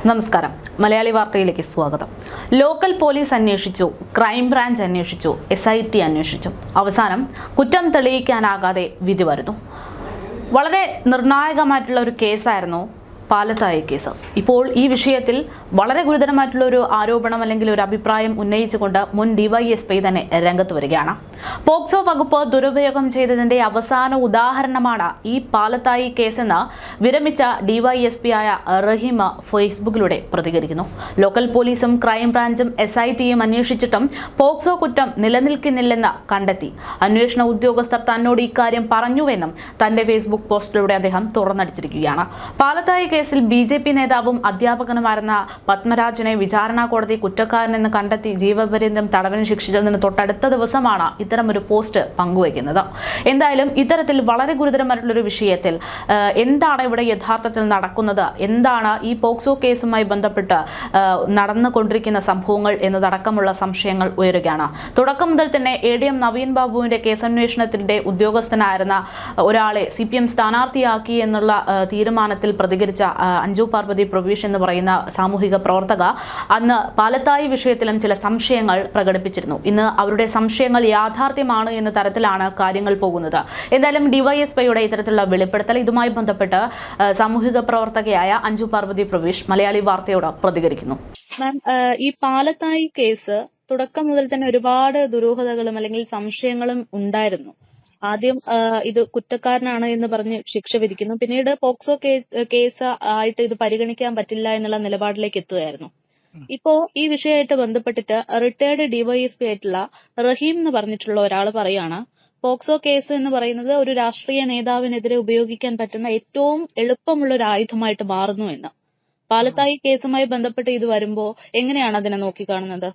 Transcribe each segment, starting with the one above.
നമസ്കാരം. മലയാളി വാർത്തയിലേക്ക് സ്വാഗതം. ലോക്കൽ പോലീസ് അന്വേഷിച്ചു, ക്രൈംബ്രാഞ്ച് അന്വേഷിച്ചു, SIT അന്വേഷിച്ചു. അവസാനം കുറ്റം തെളിയിക്കാനാകാതെ വിധി വരുന്നു. വളരെ നിർണായകമായിട്ടുള്ള ഒരു കേസായിരുന്നു പാലത്തായി കേസ്. ഇപ്പോൾ ഈ വിഷയത്തിൽ വളരെ ഗുരുതരമായിട്ടുള്ള ഒരു ആരോപണം അല്ലെങ്കിൽ ഒരു അഭിപ്രായം ഉന്നയിച്ചുകൊണ്ട് മുൻ DYSP തന്നെ രംഗത്ത് വരികയാണ്. പോക്സോ വകുപ്പ് ദുരുപയോഗം ചെയ്തതിന്റെ അവസാന ഉദാഹരണമാണ് ഈ പാലത്തായി കേസെന്ന് വിരമിച്ച DYSP ആയ റഹീം ഫേസ്ബുക്കിലൂടെ പ്രതികരിക്കുന്നു. ലോക്കൽ പോലീസും ക്രൈംബ്രാഞ്ചും SITയും അന്വേഷിച്ചിട്ടും പോക്സോ കുറ്റം നിലനിൽക്കുന്നില്ലെന്ന് കണ്ടെത്തി. അന്വേഷണ ഉദ്യോഗസ്ഥർ തന്നോട് ഇക്കാര്യം പറഞ്ഞുവെന്നും തന്റെ ഫേസ്ബുക്ക് പോസ്റ്റിലൂടെ അദ്ദേഹം തുറന്നടിച്ചിരിക്കുകയാണ്. പാലത്തായി കേസിൽ BJP നേതാവും അധ്യാപകനുമായിരുന്ന പത്മരാജനെ വിചാരണ കോടതി കുറ്റക്കാരനെന്ന് കണ്ടെത്തി ജീവപര്യന്തം തടവിന് ശിക്ഷിച്ചതിന് തൊട്ടടുത്ത ദിവസമാണ് ഇത്തരമൊരു പോസ്റ്റ് പങ്കുവയ്ക്കുന്നത്. എന്തായാലും ഇത്തരത്തിൽ വളരെ ഗുരുതരമായിട്ടുള്ളൊരു വിഷയത്തിൽ എന്താണ് ഇവിടെ യഥാർത്ഥത്തിൽ നടക്കുന്നത്, എന്താണ് ഈ പോക്സോ കേസുമായി ബന്ധപ്പെട്ട് നടന്നുകൊണ്ടിരിക്കുന്ന സംഭവങ്ങൾ എന്നതടക്കമുള്ള സംശയങ്ങൾ ഉയരുകയാണ്. തുടക്കം മുതൽ തന്നെ ADM നവീൻ ബാബുവിന്റെ കേസന്വേഷണത്തിന്റെ ഉദ്യോഗസ്ഥനായിരുന്ന ഒരാളെ CPM സ്ഥാനാർത്ഥിയാക്കി എന്നുള്ള തീരുമാനത്തിൽ പ്രതികരിച്ച അഞ്ജു പാർവതി പ്രവീഷ് എന്ന് പറയുന്ന സാമൂഹിക പ്രവർത്തക അന്ന് പാലത്തായി വിഷയത്തിലും ചില സംശയങ്ങൾ പ്രകടിപ്പിച്ചിരുന്നു. ഇന്ന് അവരുടെ സംശയങ്ങൾ യാഥാർത്ഥ്യമാണ് എന്ന തരത്തിലാണ് കാര്യങ്ങൾ പോകുന്നത്. എന്തായാലും DYSPയുടെ ഇത്തരത്തിലുള്ള വെളിപ്പെടുത്തൽ ഇതുമായി ബന്ധപ്പെട്ട് സാമൂഹിക പ്രവർത്തകയായ അഞ്ജു പാർവതി പ്രവീഷ് മലയാളി വാർത്തയോട് പ്രതികരിക്കുന്നു. മാം, ഈ പാലത്തായി കേസ് തുടക്കം മുതൽ തന്നെ ഒരുപാട് ദുരൂഹതകളും അല്ലെങ്കിൽ സംശയങ്ങളും ഉണ്ടായിരുന്നു. ആദ്യം ഇത് കുറ്റക്കാരനാണ് എന്ന് പറഞ്ഞ് ശിക്ഷ വിധിക്കുന്നു. പിന്നീട് പോക്സോ കേസ് ആയിട്ട് ഇത് പരിഗണിക്കാൻ പറ്റില്ല എന്നുള്ള നിലപാടിലേക്ക് എത്തുകയായിരുന്നു. ഇപ്പോ ഈ വിഷയമായിട്ട് ബന്ധപ്പെട്ടിട്ട് റിട്ടയർഡ് DYSP ആയിട്ടുള്ള റഹീം എന്ന് പറഞ്ഞിട്ടുള്ള ഒരാൾ പറയാണ്, പോക്സോ കേസ് എന്ന് പറയുന്നത് ഒരു രാഷ്ട്രീയ നേതാവിനെതിരെ ഉപയോഗിക്കാൻ പറ്റുന്ന ഏറ്റവും എളുപ്പമുള്ള ഒരു ആയുധമായിട്ട് മാറുന്നു എന്ന്. പാലത്തായി കേസുമായി ബന്ധപ്പെട്ട് ഇത് വരുമ്പോ എങ്ങനെയാണ് അതിനെ നോക്കിക്കാണുന്നത്?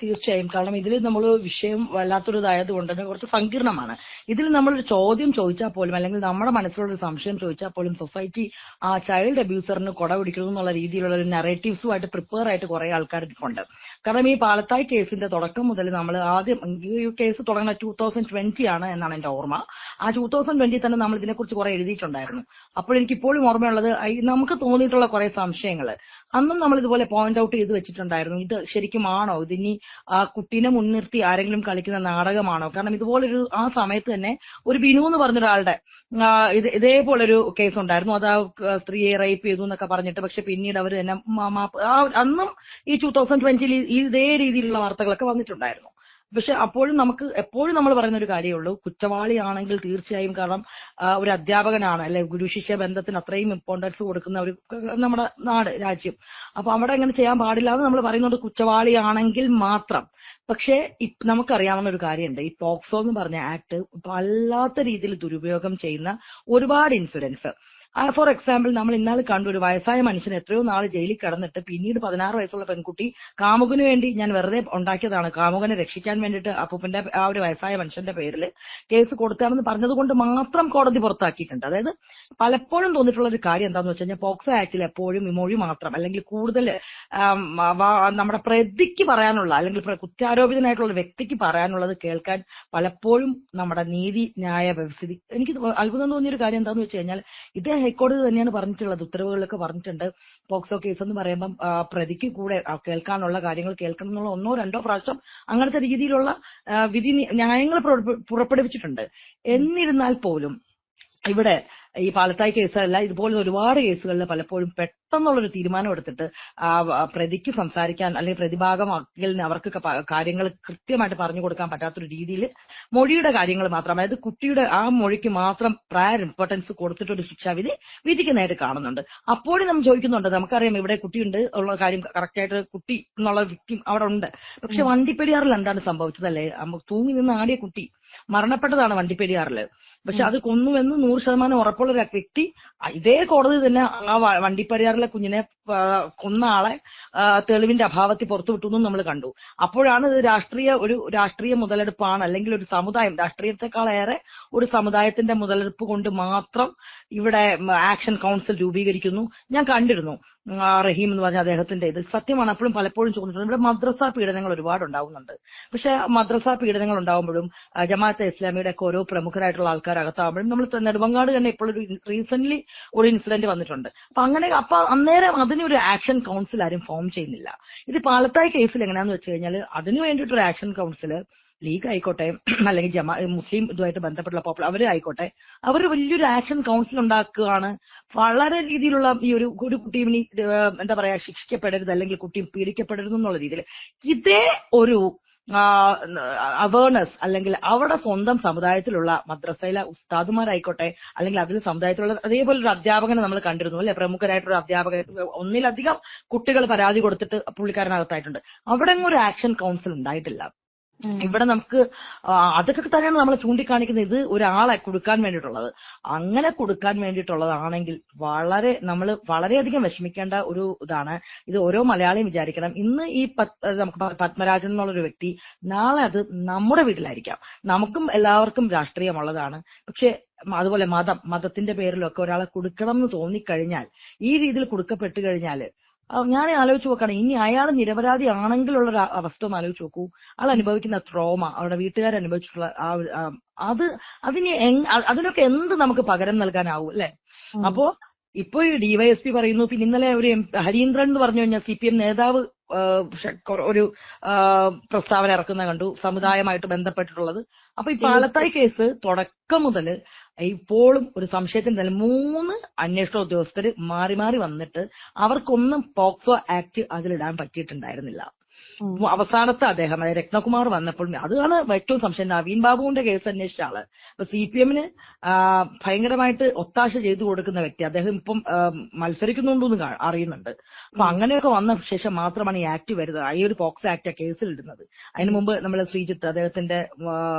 തീർച്ചയായും. കാരണം ഇതിൽ നമ്മൾ വിഷയം വല്ലാത്തൊരിതായത് കൊണ്ട് തന്നെ കുറച്ച് സങ്കീർണമാണ്. ഇതിൽ നമ്മളൊരു ചോദ്യം ചോദിച്ചാൽ പോലും അല്ലെങ്കിൽ നമ്മുടെ മനസ്സിലുള്ള ഒരു സംശയം ചോദിച്ചാൽ പോലും സൊസൈറ്റി ആ ചൈൽഡ് അബ്യൂസറിന് കൊട പിടിക്കുന്നു എന്നുള്ള രീതിയിലുള്ള ഒരു നെറേറ്റീവ്സുമായിട്ട് പ്രിപ്പയർ ആയിട്ട് കുറെ ആൾക്കാർ ഉണ്ട്. കാരണം ഈ പാലത്തായി കേസിന്റെ തുടക്കം മുതൽ നമ്മൾ ആദ്യം ഈ കേസ് തുടങ്ങുന്ന 2020 ആണ് എന്നാണ് എന്റെ ഓർമ്മ. ആ 2020 തന്നെ നമ്മൾ ഇതിനെക്കുറിച്ച് കുറെ എഴുതിയിട്ടുണ്ടായിരുന്നു. അപ്പോൾ എനിക്ക് ഇപ്പോഴും ഓർമ്മയുള്ളത് നമുക്ക് തോന്നിയിട്ടുള്ള കുറെ സംശയങ്ങൾ അന്നും നമ്മൾ ഇതുപോലെ പോയിന്റ് ഔട്ട് ചെയ്ത് വെച്ചിട്ടുണ്ടായിരുന്നു. ഇത് ശരിക്കും ആണോ, ഇതിനി ആ കുട്ടീനെ മുൻനിർത്തി ആരെങ്കിലും കളിക്കുന്ന നാടകമാണോ? കാരണം ഇതുപോലൊരു ആ സമയത്ത് തന്നെ ഒരു ബിനു എന്ന് പറഞ്ഞൊരാളുടെ ഇതേപോലൊരു കേസ് ഉണ്ടായിരുന്നു. അത് ആ സ്ത്രീയെ റേപ്പ് ചെയ്തു എന്നൊക്കെ പറഞ്ഞിട്ട്, പക്ഷെ പിന്നീട് അവർ തന്നെ അന്നും ഈ 2020 ഇതേ രീതിയിലുള്ള വാർത്തകളൊക്കെ വന്നിട്ടുണ്ടായിരുന്നു. പക്ഷെ അപ്പോഴും എപ്പോഴും നമ്മൾ പറയുന്ന ഒരു കാര്യമുള്ളൂ, കുറ്റവാളിയാണെങ്കിൽ തീർച്ചയായും, കാരണം ഒരു അധ്യാപകനാണ് അല്ലെ, ഗുരു ശിഷ്യ ബന്ധത്തിന് അത്രയും ഇമ്പോർട്ടൻസ് കൊടുക്കുന്ന ഒരു നമ്മുടെ നാട്, രാജ്യം. അപ്പൊ അവിടെ അങ്ങനെ ചെയ്യാൻ പാടില്ല എന്ന് നമ്മൾ പറയുന്നത് കുറ്റവാളിയാണെങ്കിൽ മാത്രം. പക്ഷേ നമുക്കറിയാവുന്ന ഒരു കാര്യമുണ്ട്, ഈ പോക്സോ എന്ന് പറഞ്ഞ ആക്ട് വല്ലാത്ത രീതിയിൽ ദുരുപയോഗം ചെയ്യുന്ന ഒരുപാട് ഇൻസിഡൻസ്. ഫോർ എക്സാമ്പിൾ, നമ്മൾ ഇന്നാൾ കണ്ടു ഒരു വയസ്സായ മനുഷ്യൻ എത്രയോ നാൾ ജയിലിൽ കിടന്നിട്ട് പിന്നീട് 16 വയസ്സുള്ള പെൺകുട്ടി കാമുകന് വേണ്ടി, ഞാൻ വെറുതെ ഉണ്ടാക്കിയതാണ്, കാമുകനെ രക്ഷിക്കാൻ വേണ്ടിയിട്ട് അപ്പൂപ്പന്റെ ആ ഒരു വയസ്സായ മനുഷ്യന്റെ പേരിൽ കേസ് കൊടുത്താണെന്ന് പറഞ്ഞതുകൊണ്ട് മാത്രം കോടതി പുറത്താക്കിയിട്ടുണ്ട്. അതായത് പലപ്പോഴും തോന്നിയിട്ടുള്ള ഒരു കാര്യം എന്താണെന്ന് വെച്ച് കഴിഞ്ഞാൽ, പോക്സോ ആക്ടിൽ എപ്പോഴും ഈ മൊഴി മാത്രം അല്ലെങ്കിൽ കൂടുതൽ നമ്മുടെ പ്രതിക്ക് പറയാനുള്ള അല്ലെങ്കിൽ കുറ്റാരോപിതനായിട്ടുള്ള വ്യക്തിക്ക് പറയാനുള്ളത് കേൾക്കാൻ പലപ്പോഴും നമ്മുടെ നീതി ന്യായ വ്യവസ്ഥിതി. എനിക്ക് അത്ഭുതം തോന്നിയൊരു കാര്യം എന്താണെന്ന് വെച്ച് കഴിഞ്ഞാൽ, ഇതേ ഹൈക്കോടതി തന്നെയാണ് പറഞ്ഞിട്ടുള്ളത്, ഉത്തരവുകളിലൊക്കെ പറഞ്ഞിട്ടുണ്ട്, പോക്സോ കേസ് എന്ന് പറയുമ്പം പ്രതിക്ക് കൂടെ കേൾക്കാനുള്ള കാര്യങ്ങൾ കേൾക്കണം എന്നുള്ള 1 or 2 പ്രാവശ്യം അങ്ങനത്തെ രീതിയിലുള്ള വിധി ന്യായങ്ങൾ പുറപ്പെടുവിച്ചിട്ടുണ്ട്. എന്നിരുന്നാൽ പോലും ഇവിടെ ഈ പാലത്തായി കേസല്ല, ഇതുപോലെ ഒരുപാട് കേസുകളിൽ പലപ്പോഴും പെട്ടെന്നുള്ളൊരു തീരുമാനം എടുത്തിട്ട് പ്രതിക്ക് സംസാരിക്കാൻ അല്ലെങ്കിൽ പ്രതിഭാഗമാക്കലിന് അവർക്കൊക്കെ കാര്യങ്ങൾ കൃത്യമായിട്ട് പറഞ്ഞു കൊടുക്കാൻ പറ്റാത്തൊരു രീതിയിൽ മൊഴിയുടെ കാര്യങ്ങൾ മാത്രം, അതായത് കുട്ടിയുടെ ആ മൊഴിക്ക് മാത്രം പ്രയർ ഇമ്പോർട്ടൻസ് കൊടുത്തിട്ടൊരു ശിക്ഷാവിധി വിധിക്കുന്നതായിട്ട് കാണുന്നുണ്ട്. അപ്പോഴും നമ്മൾ ചോദിക്കുന്നുണ്ട്, നമുക്കറിയാം ഇവിടെ കുട്ടിയുണ്ട് ഉള്ള കാര്യം, കറക്റ്റായിട്ട് കുട്ടി എന്നുള്ള വിക്ടിം അവിടെ ഉണ്ട്. പക്ഷെ വണ്ടിപ്പെരിയാറിൽ എന്താണ് സംഭവിച്ചതല്ലേ, തൂങ്ങി നിന്ന് ആടിയ കുട്ടി മരണപ്പെട്ടതാണ് വണ്ടിപ്പെരിയാറില്. പക്ഷെ അത് കൊന്നുവെന്ന് 100% ഉറപ്പുള്ള ഒരു വ്യക്തി ഇതേ കോടതി തന്നെ ആ വണ്ടിപ്പെരിയാറിലെ കുഞ്ഞിനെ കൊന്ന ആളെ തെളിവിന്റെ അഭാവത്തിൽ പുറത്തുവിട്ടു എന്നും നമ്മൾ കണ്ടു. അപ്പോഴാണ് ഇത് രാഷ്ട്രീയ മുതലെടുപ്പാണ്, അല്ലെങ്കിൽ ഒരു സമുദായം, രാഷ്ട്രീയത്തെക്കാളേറെ ഒരു സമുദായത്തിന്റെ മുതലെടുപ്പ് കൊണ്ട് മാത്രം ഇവിടെ ആക്ഷൻ കൗൺസിൽ രൂപീകരിക്കുന്നു. ഞാൻ കണ്ടിരുന്നു റഹീം എന്ന് പറഞ്ഞ അദ്ദേഹത്തിന്റെ ഇത് സത്യമാണ്. അപ്പോഴും പലപ്പോഴും ചോദിച്ചിട്ടുണ്ട്, ഇവിടെ മദ്രസ പീഡനങ്ങൾ ഒരുപാട് ഉണ്ടാവുന്നുണ്ട്. പക്ഷെ മദ്രസ പീഡനങ്ങൾ ഉണ്ടാവുമ്പോഴും ജമാഅത്തെ ഇസ്ലാമിയുടെ ഒക്കെ ഓരോ പ്രമുഖരായിട്ടുള്ള ആൾക്കാർ അകത്താവുമ്പോഴും നമ്മൾ നെടുമങ്ങാട് തന്നെ ഇപ്പോൾ ഒരു റീസെന്റ് ഒരു ഇൻസിഡന്റ് വന്നിട്ടുണ്ട്. അപ്പൊ അന്നേരം അതിനൊരു ആക്ഷൻ കൗൺസിൽ ആരും ഫോം ചെയ്യുന്നില്ല. ഇത് പാലത്തായി കേസിൽ എങ്ങനെയാന്ന് വെച്ച് കഴിഞ്ഞാൽ അതിന് വേണ്ടിയിട്ടൊരു ആക്ഷൻ കൗൺസിൽ ലീഗ് ആയിക്കോട്ടെ അല്ലെങ്കിൽ മുസ്ലിം ഇതുമായിട്ട് ബന്ധപ്പെട്ടുള്ള പോപ്പുലർ അവരായിക്കോട്ടെ, അവർ വലിയൊരു ആക്ഷൻ കൗൺസിൽ ഉണ്ടാക്കുകയാണ്. വളരെ രീതിയിലുള്ള ഈ ഒരു കുട്ടി ഇനി എന്താ പറയാ ശിക്ഷിക്കപ്പെടരുത് അല്ലെങ്കിൽ കുട്ടി പീഡിക്കപ്പെടരുത് എന്നുള്ള രീതിയിൽ ഇതേ ഒരു അവയർനെസ് അല്ലെങ്കിൽ അവിടെ സ്വന്തം സമുദായത്തിലുള്ള മദ്രസയിലെ ഉസ്താദുമാരായിക്കോട്ടെ അല്ലെങ്കിൽ അതിൽ സമുദായത്തിലുള്ള അതേപോലെ ഒരു അധ്യാപകനെ നമ്മൾ കണ്ടിരുന്നു അല്ലെ, പ്രമുഖരായിട്ടൊരു അധ്യാപകൻ ഒന്നിലധികം കുട്ടികൾ പരാതി കൊടുത്തിട്ട് പുള്ളിക്കാരനകത്തായിട്ടുണ്ട്. അവിടെ ഒരു ആക്ഷൻ കൗൺസിൽ ഉണ്ടായിട്ടില്ല. ഇവിടെ നമുക്ക് അതൊക്കെ തന്നെയാണ് നമ്മൾ ചൂണ്ടിക്കാണിക്കുന്നത്. ഇത് ഒരാളെ കൊടുക്കാൻ വേണ്ടിയിട്ടുള്ളത്, അങ്ങനെ കൊടുക്കാൻ വേണ്ടിയിട്ടുള്ളതാണെങ്കിൽ നമ്മൾ വളരെയധികം വിഷമിക്കേണ്ട ഒരു ഇതാണ്. ഇത് ഓരോ മലയാളിയും വിചാരിക്കണം. ഇന്ന് ഈ നമുക്ക് പത്മരാജൻ എന്നുള്ളൊരു വ്യക്തി നാളെ അത് നമ്മുടെ വീട്ടിലായിരിക്കാം. നമുക്കും എല്ലാവർക്കും രാഷ്ട്രീയമുള്ളതാണ്. പക്ഷെ അതുപോലെ മതത്തിന്റെ പേരിലൊക്കെ ഒരാളെ കൊടുക്കണം എന്ന് തോന്നിക്കഴിഞ്ഞാൽ, ഈ രീതിയിൽ കൊടുക്കപ്പെട്ടു കഴിഞ്ഞാൽ ഞാൻ ആലോചിച്ച് നോക്കുകയാണ്, ഇനി അയാൾ നിരപരാധി ആണെങ്കിലുള്ള ഒരു അവസ്ഥ ഒന്ന് ആലോചിച്ച് നോക്കൂ. ആൾ അനുഭവിക്കുന്ന ട്രോമ, അവരുടെ വീട്ടുകാർ അനുഭവിച്ചിട്ടുള്ള അതിനൊക്കെ എന്ത് നമുക്ക് പകരം നൽകാനാവും അല്ലെ? അപ്പോ ഇപ്പൊ ഈ ഡിവൈഎസ്പി പറയുന്നു, പിന്നെ ഇന്നലെ ഒരു ഹരീന്ദ്രൻ എന്ന് പറഞ്ഞു കഴിഞ്ഞാൽ CPM നേതാവ് ഒരു പ്രസ്താവന ഇറക്കുന്ന കണ്ടു സമുദായമായിട്ട് ബന്ധപ്പെട്ടിട്ടുള്ളത്. അപ്പൊ ഈ പാലത്തായി കേസ് തുടക്കം മുതൽ ഇപ്പോഴും ഒരു സംശയത്തിന് 3 അന്വേഷണ ഉദ്യോഗസ്ഥർ മാറി മാറി വന്നിട്ട് അവർക്കൊന്നും പോക്സോ ആക്ട് അതിലിടാൻ പറ്റിയിട്ടുണ്ടായിരുന്നില്ല. അവസാനത്തെ അദ്ദേഹം രത്നകുമാർ വന്നപ്പോൾ അതാണ് ഏറ്റവും സംശയം. നവീൻ ബാബുവിന്റെ കേസ് അന്വേഷിച്ച ആള് ഇപ്പൊ CPMന് ഭയങ്കരമായിട്ട് ഒത്താശ ചെയ്തു കൊടുക്കുന്ന വ്യക്തി, അദ്ദേഹം ഇപ്പം മത്സരിക്കുന്നുണ്ടെന്ന് അറിയുന്നുണ്ട്. അപ്പൊ അങ്ങനെയൊക്കെ വന്ന ശേഷം മാത്രമാണ് ഈ ആക്ട് വരുന്നത്, ഈ ഒരു പോക്സോ ആക്ട് കേസിൽ ഇടുന്നത്. അതിനു മുമ്പ് നമ്മൾ ശ്രീജിത്ത് അദ്ദേഹത്തിന്റെ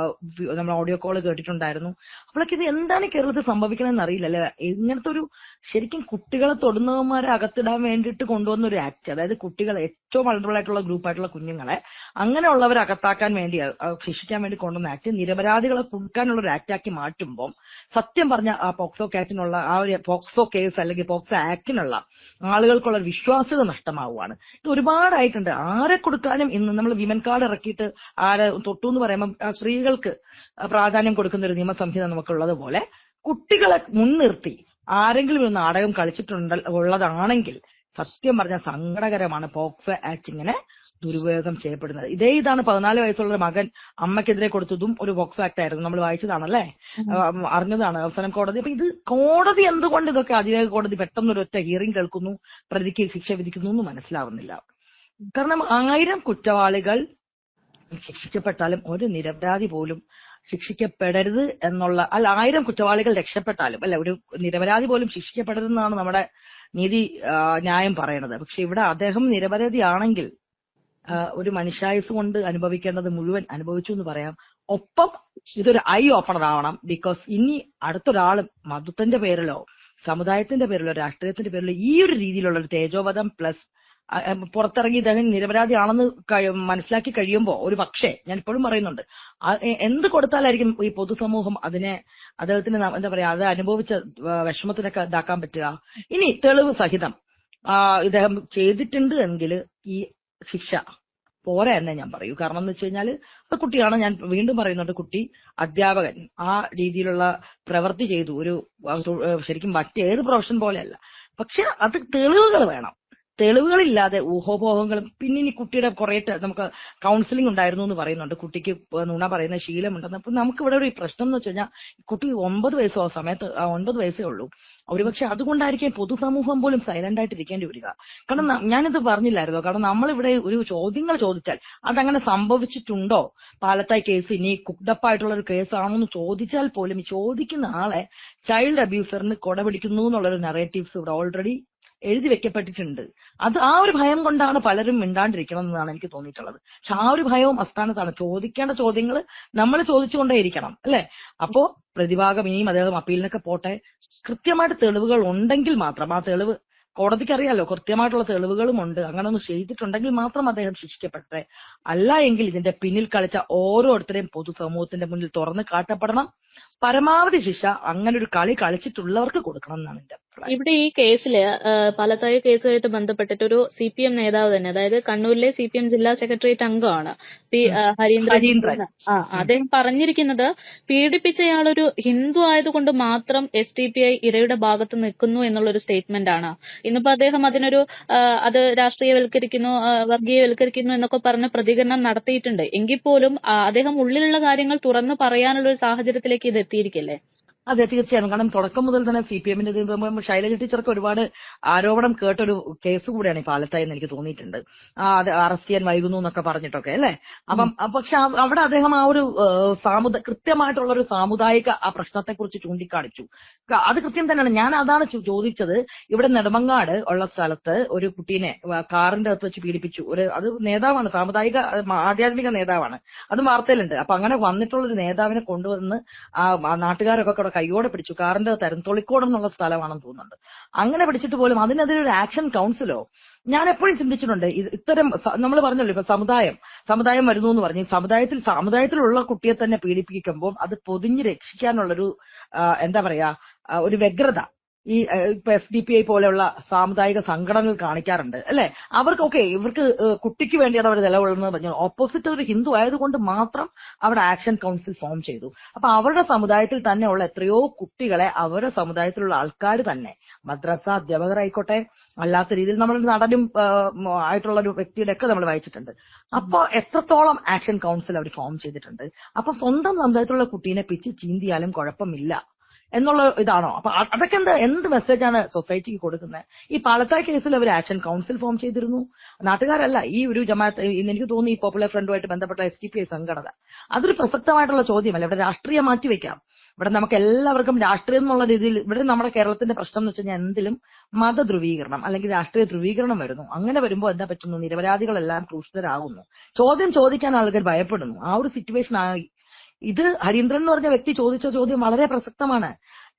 നമ്മൾ ഓഡിയോ കോള് കേട്ടിട്ടുണ്ടായിരുന്നു. അപ്പോഴൊക്കെ ഇത് എന്താണ് കേരളത്തിൽ സംഭവിക്കണമെന്ന് അറിയില്ല അല്ലെ? ഇങ്ങനത്തെ ഒരു ശരിക്കും കുട്ടികളെ തൊടുന്നവന്മാരെ അകത്തിടാൻ വേണ്ടിയിട്ട് കൊണ്ടുവന്ന ഒരു ആക്ട്, അതായത് കുട്ടികൾ ഏറ്റവും വൾണറബിൾ ആയിട്ടുള്ള ഗ്രൂപ്പായിട്ടുള്ള കുഞ്ഞുങ്ങളെ അങ്ങനെയുള്ളവരെ അകത്താക്കാൻ വേണ്ടി ശിക്ഷിക്കാൻ വേണ്ടി കൊണ്ടുവന്ന ആക്ട് നിരപരാധികളെ കൊടുക്കാനുള്ള ഒരു ആക്ടാക്കി മാറ്റുമ്പോൾ സത്യം പറഞ്ഞ ആ പോക്സോ ആക്ടിനുള്ള ആ ഒരു പോക്സോ കേസ് അല്ലെങ്കിൽ പോക്സോ ആക്ടിനുള്ള ആളുകൾക്കുള്ള വിശ്വാസ്യത നഷ്ടമാവുകയാണ്. ഇത് ഒരുപാടായിട്ടുണ്ട്. ആരെ കൊടുക്കാനും ഇന്ന് നമ്മൾ വിമൻ കാർഡ് ഇറക്കിയിട്ട് ആരെ തൊട്ടു എന്ന് പറയുമ്പോൾ സ്ത്രീകൾക്ക് പ്രാധാന്യം കൊടുക്കുന്ന ഒരു നിയമസംഹിത നമുക്കുള്ളത് പോലെ കുട്ടികളെ മുൻനിർത്തി ആരെങ്കിലും ഒരു നാടകം ഉള്ളതാണെങ്കിൽ സത്യം പറഞ്ഞ സങ്കടകരമാണ് പോക്സോ ആക്ട് ഇങ്ങനെ ദുരുപയോഗം ചെയ്യപ്പെടുന്നത്. ഇതാണ് 14 വയസ്സുള്ള മകൻ അമ്മയ്ക്കെതിരെ കൊടുത്തതും ഒരു പോക്സോ ആക്ട് ആയിരുന്നു. നമ്മൾ വായിച്ചതാണല്ലേ, അറിഞ്ഞതാണ് അവസാനം കോടതി. അപ്പൊ ഇത് കോടതി എന്തുകൊണ്ട് ഇതൊക്കെ അതിവേഗ കോടതി പെട്ടെന്ന് ഒരൊറ്റ ഹിയറിംഗ് കേൾക്കുന്നു, പ്രതിക്ക് ശിക്ഷ വിധിക്കുന്നു എന്ന് മനസ്സിലാവുന്നില്ല. കാരണം 1000 കുറ്റവാളികൾ ശിക്ഷിക്കപ്പെട്ടാലും ഒരു നിരപരാധി പോലും ശിക്ഷിക്കപ്പെടരുത് എന്നുള്ള 1000 കുറ്റവാളികൾ രക്ഷപ്പെട്ടാലും അല്ല ഒരു നിരപരാധി പോലും ശിക്ഷിക്കപ്പെടരുതെന്നാണ് നമ്മുടെ നീതി ന്യായം പറയണത്. പക്ഷെ ഇവിടെ അദ്ദേഹം നിരപരാധിയാണെങ്കിൽ ഒരു മനുഷ്യായുസ് കൊണ്ട് അനുഭവിക്കേണ്ടത് മുഴുവൻ അനുഭവിച്ചു എന്ന് പറയാം. ഒപ്പം ഇതൊരു ഐ ഓപ്പണർ ആവണം. ബിക്കോസ് ഇനി അടുത്തൊരാളും മതത്തിന്റെ പേരിലോ സമുദായത്തിന്റെ പേരിലോ രാഷ്ട്രീയത്തിന്റെ പേരിലോ ഈ ഒരു രീതിയിലുള്ള ഒരു തേജോവധം പ്ലസ് പുറത്തിറങ്ങി ഇദ്ദേഹം നിരപരാധിയാണെന്ന് മനസ്സിലാക്കി കഴിയുമ്പോൾ ഒരു പക്ഷേ ഞാൻ ഇപ്പോഴും പറയുന്നുണ്ട് എന്ത് കൊടുത്താലായിരിക്കും ഈ പൊതുസമൂഹം അദ്ദേഹത്തിന് എന്താ പറയാ അത് അനുഭവിച്ച വിഷമത്തിനൊക്കെ ഇതാക്കാൻ പറ്റുക. ഇനി തെളിവ് സഹിതം ഇദ്ദേഹം ചെയ്തിട്ടുണ്ട് എങ്കിൽ ഈ ശിക്ഷ പോരാ എന്നേ ഞാൻ പറയൂ. കാരണം എന്ന് വെച്ച് കഴിഞ്ഞാൽ ആ കുട്ടിയാണ്, ഞാൻ വീണ്ടും പറയുന്നുണ്ട്, കുട്ടി അധ്യാപകൻ ആ രീതിയിലുള്ള പ്രവൃത്തി ചെയ്തു. ഒരു ശരിക്കും മറ്റേത് പ്രൊഫഷൻ പോലെയല്ല. പക്ഷെ അത് തെളിവുകൾ വേണം. തെളിവുകളില്ലാതെ ഊഹോപോഹങ്ങളും പിന്നെ ഇനി കുട്ടിയുടെ കുറെ നമുക്ക് കൗൺസിലിംഗ് ഉണ്ടായിരുന്നു എന്ന് പറയുന്നുണ്ട്. കുട്ടിക്ക് നുണ പറയുന്ന ശീലമുണ്ടെന്ന്. അപ്പൊ നമുക്ക് ഇവിടെ ഒരു പ്രശ്നം എന്ന് വെച്ച് കഴിഞ്ഞാൽ കുട്ടി 9 വയസ്സോ ആ സമയത്ത് 9 വയസ്സേ ഉള്ളൂ. ഒരുപക്ഷെ അതുകൊണ്ടായിരിക്കും പൊതുസമൂഹം പോലും സൈലന്റ് ആയിട്ട് ഇരിക്കേണ്ടി വരിക. കാരണം ഞാനിത് പറഞ്ഞില്ലായിരുന്നോ, കാരണം നമ്മളിവിടെ ഒരു ചോദ്യങ്ങൾ ചോദിച്ചാൽ അതങ്ങനെ സംഭവിച്ചിട്ടുണ്ടോ, പാലത്തായി കേസ് ഇനി കുക്ഡപ്പ് ആയിട്ടുള്ള ഒരു കേസാണോ എന്ന് ചോദിച്ചാൽ പോലും ഈ ചോദിക്കുന്ന ആളെ ചൈൽഡ് അബ്യൂസറിന് കൊടപിടിക്കുന്നു എന്നുള്ളൊരു നറേറ്റീവ്സ് ഇവിടെ ഓൾറെഡി എഴുതി വെക്കപ്പെട്ടിട്ടുണ്ട്. അത് ആ ഒരു ഭയം കൊണ്ടാണ് പലരും മിണ്ടാണ്ടിരിക്കണം എന്നാണ് എനിക്ക് തോന്നിയിട്ടുള്ളത്. പക്ഷെ ആ ഒരു ഭയവും അസ്ഥാനത്താണ്. ചോദിക്കേണ്ട ചോദ്യങ്ങൾ നമ്മൾ ചോദിച്ചുകൊണ്ടേയിരിക്കണം അല്ലെ? അപ്പോ പ്രതിഭാഗം ഇനിയും അദ്ദേഹം അപ്പീലിനൊക്കെ പോട്ടെ, കൃത്യമായിട്ട് തെളിവുകൾ ഉണ്ടെങ്കിൽ മാത്രം, ആ തെളിവ് കോടതിക്ക് അറിയാലോ കൃത്യമായിട്ടുള്ള തെളിവുകളും ഉണ്ട്, അങ്ങനെ ഒന്ന് ചെയ്തിട്ടുണ്ടെങ്കിൽ മാത്രം അദ്ദേഹം ശിക്ഷിക്കപ്പെട്ടെ. അല്ല എങ്കിൽ ഇതിന്റെ പിന്നിൽ കളിച്ച ഓരോരുത്തരെയും പൊതുസമൂഹത്തിന്റെ മുന്നിൽ തുറന്ന് കാട്ടപ്പെടണം. പരമാവധി ശിക്ഷ അങ്ങനെ ഒരു കളി കളിച്ചിട്ടുള്ളവർക്ക് കൊടുക്കണം എന്നാണ് എന്റെ ഇവിടെ ഈ കേസില് പാലത്തായി കേസുമായിട്ട് ബന്ധപ്പെട്ടിട്ട് ഒരു CPM നേതാവ് തന്നെ, അതായത് കണ്ണൂരിലെ CPM ജില്ലാ സെക്രട്ടേറിയറ്റ് അംഗമാണ് ഹരീന്ദ്രൻ. ഹരീന്ദ്രൻ അദ്ദേഹം പറഞ്ഞിരിക്കുന്നത് പീഡിപ്പിച്ചയാളൊരു ഹിന്ദു ആയതുകൊണ്ട് മാത്രം SDPI ഇരയുടെ ഭാഗത്ത് നിൽക്കുന്നു എന്നുള്ളൊരു സ്റ്റേറ്റ്മെന്റ് ആണ്. ഇന്നിപ്പോ അദ്ദേഹം അതിനൊരു അത് രാഷ്ട്രീയവൽക്കരിക്കുന്നു, വർഗീയവൽക്കരിക്കുന്നു എന്നൊക്കെ പറഞ്ഞ പ്രതികരണം നടത്തിയിട്ടുണ്ട്. എങ്കിൽ പോലും അദ്ദേഹം ഉള്ളിലുള്ള കാര്യങ്ങൾ തുറന്നു പറയാനുള്ള ഒരു സാഹചര്യത്തിലേക്ക് ഇത് എത്തിയിരിക്കില്ലേ? അതെ, തീർച്ചയായും. കാരണം തുടക്കം മുതൽ തന്നെ CPM-ന്റെ ശൈലജ ടീച്ചർക്ക് ഒരുപാട് ആരോപണം കേട്ടൊരു കേസ് കൂടെയാണ് ഈ പാലത്തായി എന്ന് എനിക്ക് തോന്നിയിട്ടുണ്ട്. അത് അറസ്റ്റ് ചെയ്യാൻ വൈകുന്നു എന്നൊക്കെ പറഞ്ഞിട്ടൊക്കെ അല്ലേ. അപ്പം പക്ഷെ അവിടെ അദ്ദേഹം ആ ഒരു കൃത്യമായിട്ടുള്ള ഒരു സാമുദായിക ആ പ്രശ്നത്തെ കുറിച്ച് ചൂണ്ടിക്കാണിച്ചു. അത് കൃത്യം തന്നെയാണ്. ഞാൻ അതാണ് ചോദിച്ചത്. ഇവിടെ നെടുമങ്ങാട് ഉള്ള സ്ഥലത്ത് ഒരു കുട്ടീനെ കാറിന്റെ അകത്ത് വെച്ച് പീഡിപ്പിച്ചു. അത് നേതാവാണ്, സാമുദായിക ആധ്യാത്മിക നേതാവാണ്. അതും വാർത്തയിലുണ്ട്. അപ്പൊ അങ്ങനെ വന്നിട്ടുള്ള ഒരു നേതാവിനെ കൊണ്ടുവന്ന് ആ നാട്ടുകാരൊക്കെ കൈയോടെ പിടിച്ചു. കാറിന്റെ തരംതൊളിക്കോട് എന്നുള്ള സ്ഥലമാണെന്ന് തോന്നുന്നുണ്ട്. അങ്ങനെ പിടിച്ചിട്ട് പോലും അതിനെതിരെ ഒരു ആക്ഷൻ കൗൺസിലോ? ഞാൻ എപ്പോഴും ചിന്തിച്ചിട്ടുണ്ട്, ഇത്തരം നമ്മൾ പറഞ്ഞല്ലോ ഇപ്പൊ സമുദായം വരുന്നു എന്ന് പറഞ്ഞ് സമുദായത്തിലുള്ള കുട്ടിയെ തന്നെ പീഡിപ്പിക്കുമ്പോൾ അത് പൊതിഞ്ഞ് രക്ഷിക്കാനുള്ളൊരു എന്താ പറയാ ഒരു വ്യഗ്രത ഈ SDPI പോലെയുള്ള സാമുദായിക സംഘടനകൾ കാണിക്കാറുണ്ട് അല്ലെ. ഇവർക്ക് കുട്ടിക്ക് വേണ്ടിയാണ് അവർ നിലകൊള്ളുന്നത് പറഞ്ഞു. ഓപ്പോസിറ്റ് ഒരു ഹിന്ദു ആയതുകൊണ്ട് മാത്രം അവിടെ ആക്ഷൻ കൗൺസിൽ ഫോം ചെയ്തു. അപ്പൊ അവരുടെ സമുദായത്തിൽ തന്നെ ഉള്ള എത്രയോ കുട്ടികളെ അവരുടെ സമുദായത്തിലുള്ള ആൾക്കാർ തന്നെ, മദ്രസ അധ്യാപകർ ആയിക്കോട്ടെ, അല്ലാത്ത രീതിയിൽ നമ്മൾ നടനും ആയിട്ടുള്ള ഒരു വ്യക്തിയുടെ ഒക്കെ നമ്മൾ വായിച്ചിട്ടുണ്ട്. അപ്പൊ എത്രത്തോളം ആക്ഷൻ കൗൺസിൽ അവർ ഫോം ചെയ്തിട്ടുണ്ട്. അപ്പൊ സ്വന്തം സമുദായത്തിലുള്ള കുട്ടീനെ പിച്ച് ചീന്തിയാലും കുഴപ്പമില്ല എന്നുള്ള ഇതാണോ? അപ്പൊ അതൊക്കെ എന്ത് മെസ്സേജാണ് സൊസൈറ്റിക്ക് കൊടുക്കുന്നത്? ഈ പാലത്തായി കേസിൽ അവർ ആക്ഷൻ കൗൺസിൽ ഫോം ചെയ്തിരുന്നു. നാട്ടുകാരല്ല, ഈ ഒരു ജമാഅത്ത്, എനിക്ക് തോന്നുന്നു ഈ പോപ്പുലർ ഫ്രണ്ടുമായിട്ട് ബന്ധപ്പെട്ട SDPI സംഘടന. അതൊരു പ്രസക്തമായിട്ടുള്ള ചോദ്യമല്ല. ഇവിടെ രാഷ്ട്രീയം മാറ്റിവെക്കാം. ഇവിടെ നമുക്ക് എല്ലാവർക്കും രാഷ്ട്രീയം എന്നുള്ള രീതിയിൽ, ഇവിടെ നമ്മുടെ കേരളത്തിന്റെ പ്രശ്നം എന്ന് വെച്ച് കഴിഞ്ഞാൽ എന്തിലും മതധ്രുവീകരണം അല്ലെങ്കിൽ രാഷ്ട്രീയ ധ്രുവീകരണം വരുന്നു. അങ്ങനെ വരുമ്പോൾ എന്താ പറ്റുന്നു? നിരപരാധികളെല്ലാം ക്രൂശിതരാകുന്നു. ചോദ്യം ചോദിക്കാൻ ആളുകൾ ഭയപ്പെടുന്നു. ആ ഒരു സിറ്റുവേഷൻ ആയി. ഇത് ഹരീന്ദ്രൻ എന്ന് പറഞ്ഞ വ്യക്തി ചോദിച്ച ചോദ്യം വളരെ പ്രസക്തമാണ്.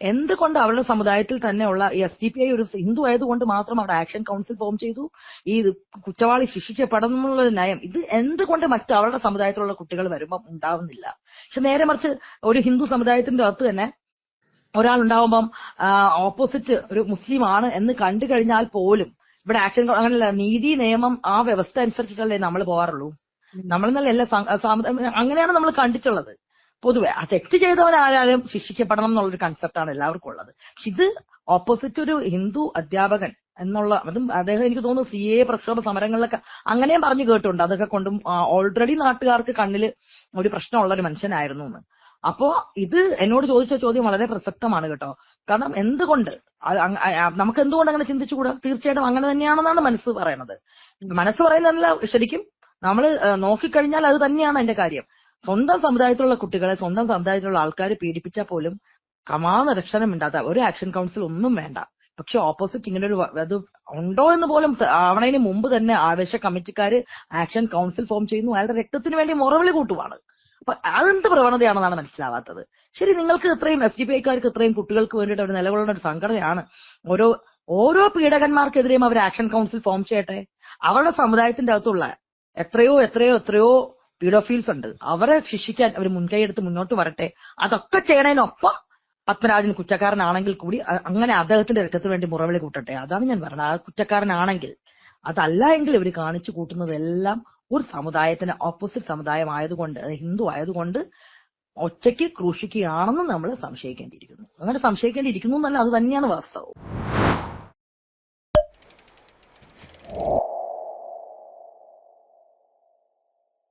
എന്തുകൊണ്ട് അവരുടെ സമുദായത്തിൽ തന്നെയുള്ള ഈ SDPI ഒരു ഹിന്ദു ആയതുകൊണ്ട് മാത്രം അവിടെ ആക്ഷൻ കൗൺസിൽ ഫോം ചെയ്തു? ഈ കുറ്റവാളി ശിക്ഷിക്കപ്പെടണമെന്നുള്ള നയം ഇത് എന്തുകൊണ്ട് മറ്റ് അവരുടെ സമുദായത്തിലുള്ള കുട്ടികൾ വരുമ്പം ഉണ്ടാവുന്നില്ല? പക്ഷെ നേരെ മറിച്ച് ഒരു ഹിന്ദു സമുദായത്തിന്റെ അകത്ത് തന്നെ ഒരാൾ ഉണ്ടാവുമ്പം ഓപ്പോസിറ്റ് ഒരു മുസ്ലിം ആണ് എന്ന് കണ്ടു കഴിഞ്ഞാൽ പോലും ഇവിടെ ആക്ഷൻ അങ്ങനെയല്ല. നീതി നിയമം ആ വ്യവസ്ഥ അനുസരിച്ചിട്ടല്ലേ നമ്മൾ പോകാറുള്ളൂ. നമ്മൾ നല്ല അങ്ങനെയാണ് നമ്മൾ കണ്ടിട്ടുള്ളത്. പൊതുവെ ആ തെറ്റ് ചെയ്തവരാരും ശിക്ഷിക്കപ്പെടണം എന്നുള്ളൊരു കൺസെപ്റ്റാണ് എല്ലാവർക്കും ഉള്ളത്. പക്ഷെ ഇത് ഓപ്പോസിറ്റ് ഒരു ഹിന്ദു അധ്യാപകൻ എന്നുള്ള അതും അദ്ദേഹം എനിക്ക് തോന്നുന്നു CA പ്രക്ഷോഭ സമരങ്ങളിലൊക്കെ അങ്ങനെയും പറഞ്ഞു കേട്ടുണ്ട്. അതൊക്കെ കൊണ്ടും ഓൾറെഡി നാട്ടുകാർക്ക് കണ്ണില് ഒരു പ്രശ്നമുള്ള ഒരു മനുഷ്യനായിരുന്നു എന്ന്. അപ്പോ ഇത് എന്നോട് ചോദിച്ച ചോദ്യം വളരെ പ്രസക്തമാണ് കേട്ടോ. കാരണം എന്തുകൊണ്ട് നമുക്ക് എന്തുകൊണ്ട് അങ്ങനെ ചിന്തിച്ചുകൂടാ? തീർച്ചയായിട്ടും അങ്ങനെ തന്നെയാണെന്നാണ് മനസ്സ് പറയുന്നത്. മനസ്സ് പറയുന്നതല്ല, ശരിക്കും നമ്മൾ നോക്കിക്കഴിഞ്ഞാൽ അത് തന്നെയാണ് അതിന്റെ കാര്യം. സ്വന്തം സമുദായത്തിലുള്ള കുട്ടികളെ സ്വന്തം സമുദായത്തിലുള്ള ആൾക്കാർ പീഡിപ്പിച്ചാൽ പോലും കമാന്ന രക്ഷണമിണ്ടാത്ത ഒരു ആക്ഷൻ കൗൺസിൽ ഒന്നും വേണ്ട. പക്ഷെ ഓപ്പോസിറ്റ് ഇങ്ങനെ ഒരു അത് ഉണ്ടോ എന്ന് പോലും ആവണതിന് മുമ്പ് തന്നെ ആവേശ കമ്മിറ്റിക്കാര് ആക്ഷൻ കൗൺസിൽ ഫോം ചെയ്യുന്നു. അയാളുടെ രക്തത്തിന് വേണ്ടി മുറവിളി കൂട്ടുവാണ്. അപ്പൊ അതെന്ത് പ്രവണതയാണെന്നാണ് മനസ്സിലാവാത്തത്. ശരി, നിങ്ങൾക്ക് ഇത്രയും SDPIക്കാർക്ക് ഇത്രയും കുട്ടികൾക്ക് വേണ്ടിയിട്ട് അവർ നിലകൊള്ളുന്ന ഒരു സംഘടനയാണ്. ഓരോ പീഡകന്മാർക്കെതിരെയും അവർ ആക്ഷൻ കൗൺസിൽ ഫോം ചെയ്യട്ടെ. അവരുടെ സമുദായത്തിന്റെ അകത്തുള്ള എത്രയോ പീഡോഫീൽസ് ഉണ്ട്. അവരെ ശിക്ഷിക്കാൻ അവർ മുൻകൈയെടുത്ത് മുന്നോട്ട് വരട്ടെ. അതൊക്കെ ചെയ്യണതിനൊപ്പം പത്മരാജൻ കുറ്റക്കാരനാണെങ്കിൽ കൂടി അങ്ങനെ അദ്ദേഹത്തിന്റെ രക്തത്തിന് വേണ്ടി മുറവിളി കൂട്ടട്ടെ. അതാണ് ഞാൻ പറഞ്ഞത്. ആ കുറ്റക്കാരനാണെങ്കിൽ. അതല്ല എങ്കിൽ ഇവർ കാണിച്ചു കൂട്ടുന്നതെല്ലാം ഒരു സമുദായത്തിന് ഓപ്പോസിറ്റ് സമുദായം ആയതുകൊണ്ട്, ഹിന്ദു ആയതുകൊണ്ട് ഒറ്റയ്ക്ക് ക്രൂശിക്കുകയാണെന്ന് നമ്മൾ സംശയിക്കേണ്ടിയിരിക്കുന്നു. അങ്ങനെ സംശയിക്കേണ്ടിയിരിക്കുന്നു എന്നല്ല, അത് തന്നെയാണ് വാസ്തവം.